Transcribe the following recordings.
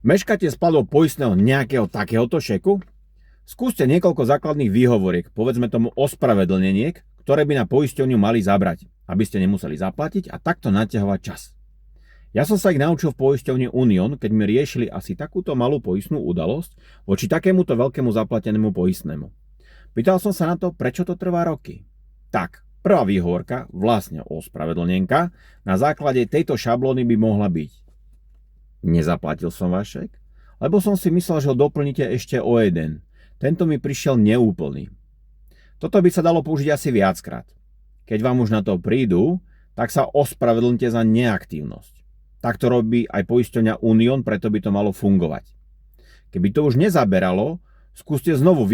Meškáte s platbou poistného nejakého takéhoto šeku? Skúste niekoľko základných výhovoriek, povedzme tomu ospravedlneniek, ktoré by na poisťovňu mali zabrať, aby ste nemuseli zaplatiť a takto naťahovať čas. Ja som sa ich naučil v poisťovni Unión, keď mi riešili asi takúto malú poistnú udalosť voči takémuto veľkému zaplatenému poistnému. Pýtal som sa na to, prečo to trvá roky. Tak, prvá výhovorka, vlastne ospravedlnenka, na základe tejto šablóny by mohla byť: nezaplatil som váš šek, lebo som si myslel, že ho doplníte ešte o jeden. Tento mi prišiel neúplný. Toto by sa dalo použiť asi viackrát. Keď vám už na to prídu, tak sa ospravedlňte za neaktívnosť. Tak to robí aj poisťovňa Unión, preto by to malo fungovať. Keby to už nezaberalo, skúste znovu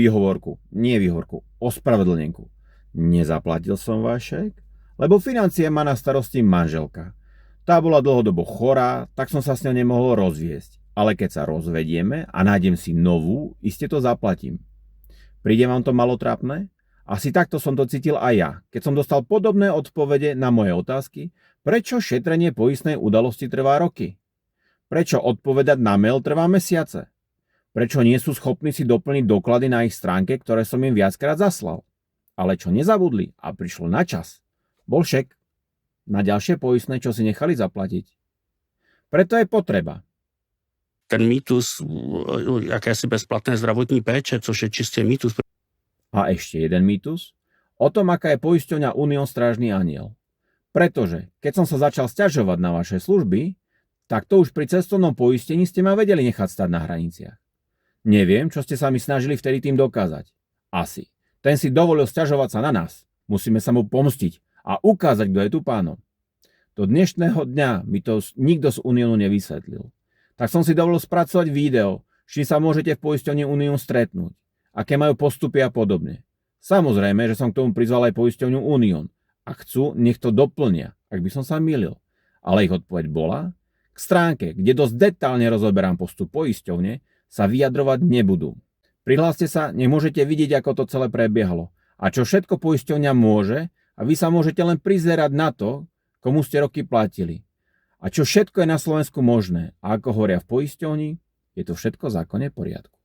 ospravedlnenku. Nezaplatil som váš šek, lebo financie má na starosti manželka. Tá bola dlhodobo chorá, tak som sa s ňou nemohol rozviesť. Ale keď sa rozvedieme a nájdem si novú, iste to zaplatím. Príde vám to malo trápne? Asi takto som to cítil aj ja, keď som dostal podobné odpovede na moje otázky, prečo šetrenie poistnej udalosti trvá roky. Prečo odpovedať na mail trvá mesiace. Prečo nie sú schopní si doplniť doklady na ich stránke, ktoré som im viackrát zaslal. Ale čo nezabudli a prišlo na čas, bol šek na ďalšie poistné, čo si nechali zaplatiť. Preto je potreba ten mýtus jakési bezplatné zdravotní péče, což je čistě mýtus. A ešte jeden mýtus o tom, aká je poisťovňa Unión strážny anjel. Pretože keď som sa začal sťažovať na vaše služby, tak to už pri cestovnom poistení ste ma vedeli nechať stať na hraniciach. Neviem, čo ste sa mi snažili vtedy tým dokázať. Asi. Ten si dovolil sťažovať sa na nás. Musíme sa mu pomstiť a ukázať, kto je tu pánom. Do dnešného dňa mi to nikto z Uniónu nevysvetlil. Tak som si dovolil spracovať video, s čím sa môžete v poisťovni Unión stretnúť, aké majú postupy a podobne. Samozrejme, že som k tomu prizval aj poisťovňu Unión. A chcú, nech to doplnia, ak by som sa mýlil. Ale ich odpoveď bola: k stránke, kde dosť detálne rozoberám postup poisťovne, sa vyjadrovať nebudú. Prihláste sa, nech môžete vidieť, ako to celé prebiehalo. A čo všetko poisťovňa môže, a vy sa môžete len prizerať na to, komu ste roky platili. A čo všetko je na Slovensku možné. A ako hovoria v poisťovni, je to všetko v zákone poriadku.